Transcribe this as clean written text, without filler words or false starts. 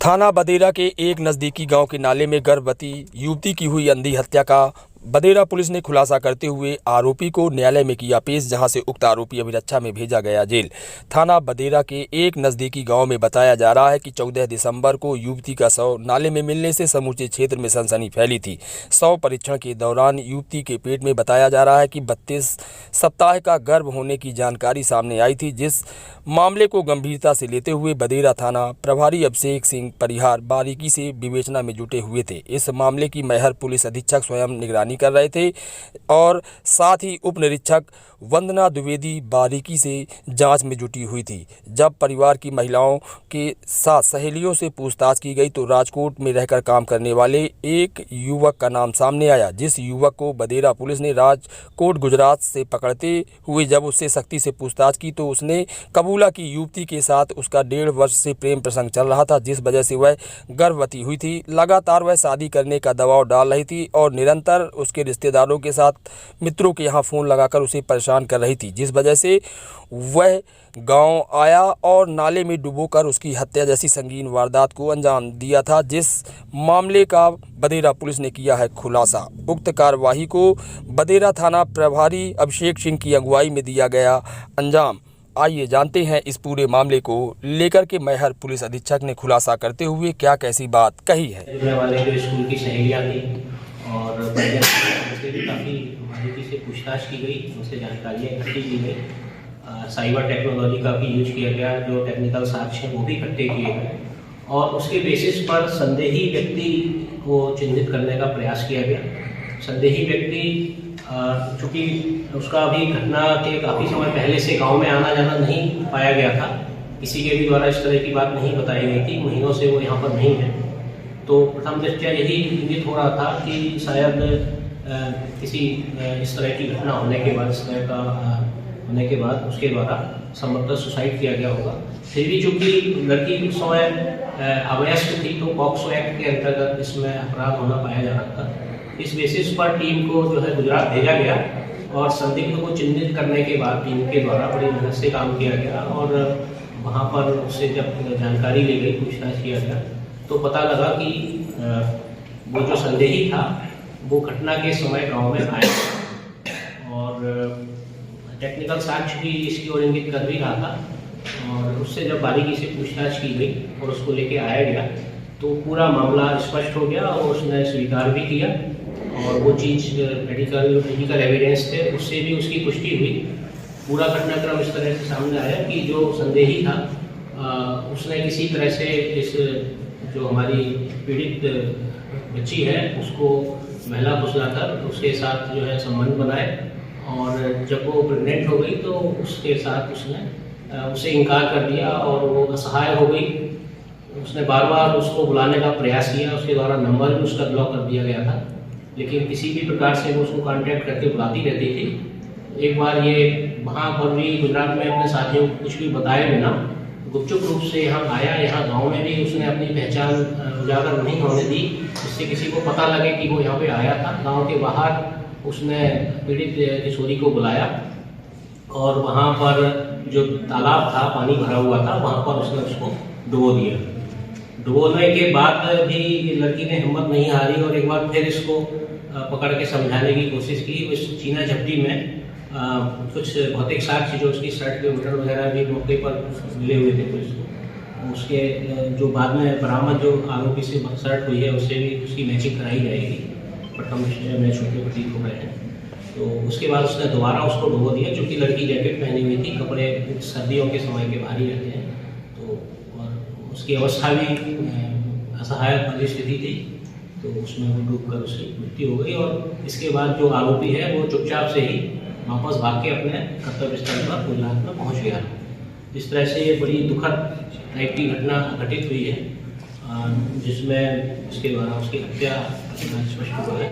थाना बदेरा के एक नज़दीकी गांव के नाले में गर्भवती युवती की हुई अंधी हत्या का बदेरा पुलिस ने खुलासा करते हुए आरोपी को न्यायालय में किया पेश, जहां से उक्त आरोपी अभिरक्षा में भेजा गया जेल। थाना बदेरा के एक नज़दीकी गांव में बताया जा रहा है कि 14 दिसंबर को युवती का शव नाले में मिलने से समूचे क्षेत्र में सनसनी फैली थी। शव परीक्षण के दौरान युवती के पेट में बताया जा रहा है कि 32 सप्ताह का गर्भ होने की जानकारी सामने आई थी, जिस मामले को गंभीरता से लेते हुए बदेरा थाना प्रभारी अभिषेक सिंह परिहार बारीकी से विवेचना में जुटे हुए थे। इस मामले की मैहर पुलिस अधीक्षक स्वयं निगरानी कर रहे थे और साथ ही उप निरीक्षक वंदना द्विवेदी बारीकी से जांच में जुटी हुई थी। जब परिवार की महिलाओं के साथ सहेलियों से पूछताछ की गई तो राजकोट में रहकर काम करने वाले एक युवक का नाम सामने आया, जिस युवक को बदेरा पुलिस ने राजकोट गुजरात से पकड़ते हुए जब उससे सख्ती से पूछताछ की तो उसने कबूला की युवती के साथ उसका 1.5 वर्ष से प्रेम प्रसंग चल रहा था, जिस वजह से वह गर्भवती हुई थी। लगातार वह शादी करने का दबाव डाल रही थी और निरंतर उसके रिश्तेदारों के साथ मित्रों के यहाँ फ़ोन लगाकर उसे परेशान कर रही थी, जिस वजह से वह गांव आया और नाले में डुबोकर उसकी हत्या जैसी संगीन वारदात को अंजाम दिया था, जिस मामले का बदेरा पुलिस ने किया है खुलासा। उक्त कार्यवाही को बदेरा थाना प्रभारी अभिषेक सिंह की अगुवाई में दिया गया अंजाम। आइए जानते हैं इस पूरे मामले को लेकर के मैहर पुलिस अधीक्षक ने खुलासा करते हुए क्या कैसी बात कही है। जुड़ने वाले जो स्कूल की सहेलियाँ थी और उनसे भी काफ़ी बारीकी से पूछताछ की गई, उनसे जानकारियाँ इकट्ठी की गई। साइबर टेक्नोलॉजी का भी यूज किया गया, जो टेक्निकल साक्ष्य हैं वो भी इकट्ठे किए गए और उसके बेसिस पर संदेही व्यक्ति को चिन्हित करने का प्रयास किया गया। संदेही व्यक्ति चूँकि उसका अभी घटना के काफ़ी समय पहले से गांव में आना जाना नहीं पाया गया था, किसी के भी द्वारा इस तरह की बात नहीं बताई गई थी, महीनों से वो यहाँ पर नहीं है, तो प्रथम दृष्टया यही इंगित हो रहा था कि शायद किसी इस तरह की घटना होने के बाद, इस तरह का होने के बाद उसके द्वारा संभवतः सुसाइड किया गया होगा। फिर भी चूँकि लड़की उस समय अवयस्क थी तो पॉक्सो एक्ट के अंतर्गत इसमें अपराध होना पाया जा रहा था। इस बेसिस पर टीम को जो है गुजरात भेजा गया और संदिग्ध को चिन्हित करने के बाद टीम के द्वारा बड़ी मेहनत से काम किया गया और वहाँ पर उससे जब जानकारी ली गई, पूछताछ किया गया तो पता लगा कि वो जो संदेही था वो घटना के समय गांव में आया और टेक्निकल साक्ष्य भी इसकी ओर इंगित कर भी रहा था और उससे जब बारीकी से पूछताछ की गई और उसको लेके आया गया तो पूरा मामला स्पष्ट हो गया और उसने स्वीकार भी किया और वो चीज़ मेडिकल एविडेंस थे उससे भी उसकी पुष्टि हुई। पूरा घटनाक्रम इस तरह से सामने आया कि जो संदेही था उसने किसी तरह से इस जो हमारी पीड़ित बच्ची है उसको महिला फुसलाकर उसके साथ जो है संबंध बनाए और जब वो प्रेग्नेंट हो गई तो उसके साथ उसने उसे इनकार कर दिया और वो असहाय हो गई। उसने बार बार उसको बुलाने का प्रयास किया, उसके द्वारा नंबर भी उसका ब्लॉक कर दिया गया था, लेकिन किसी भी प्रकार से वो उसको कांटेक्ट करके बुलाती रहती थी। एक बार ये वहाँ पर भी गुजरात में अपने साथियों को कुछ भी बताए बिना गुपचुप रूप से यहाँ आया। यहाँ गांव में भी उसने अपनी पहचान उजागर नहीं होने दी, जिससे किसी को पता लगे कि वो यहाँ पे आया था। गांव के बाहर उसने पीड़ित किशोरी को बुलाया और वहाँ पर जो तालाब था, पानी भरा हुआ था, वहाँ पर उसने उसको डुबो दिया। डुबोने के बाद भी लड़की ने हिम्मत नहीं हारी और एक बार फिर इसको पकड़ के समझाने की कोशिश की। उस चीना झपटी में कुछ भौतिक साक्ष्य जो उसकी शर्ट के बटन वगैरह भी मौके पर मिले हुए थे पुलिस को, उसके जो बाद में बरामद जो आरोपी से शर्ट हुई है उससे भी उसकी मैचिंग कराई जाएगी, प्रथम मैच होकर प्रतीक हो रहे हैं। तो उसके बाद उसने दोबारा उसको डुबो दिया, चूँकि लड़की जैकेट पहनी हुई थी, कपड़े सर्दियों के समय के भारी रहते हैं, तो और उसकी अवस्था भी असहायक वाली स्थिति थी, तो उसमें वो डूबकर उसकी मृत्यु हो गई। और इसके बाद जो आरोपी है वो चुपचाप से ही वापस भाग के अपने कर्तव्य स्थल पर गुजरात में पहुंच गया। इस तरह से ये बड़ी दुखद टाइप की घटना घटित हुई है, जिसमें उसके द्वारा उसकी हत्या स्पष्ट हुआ है।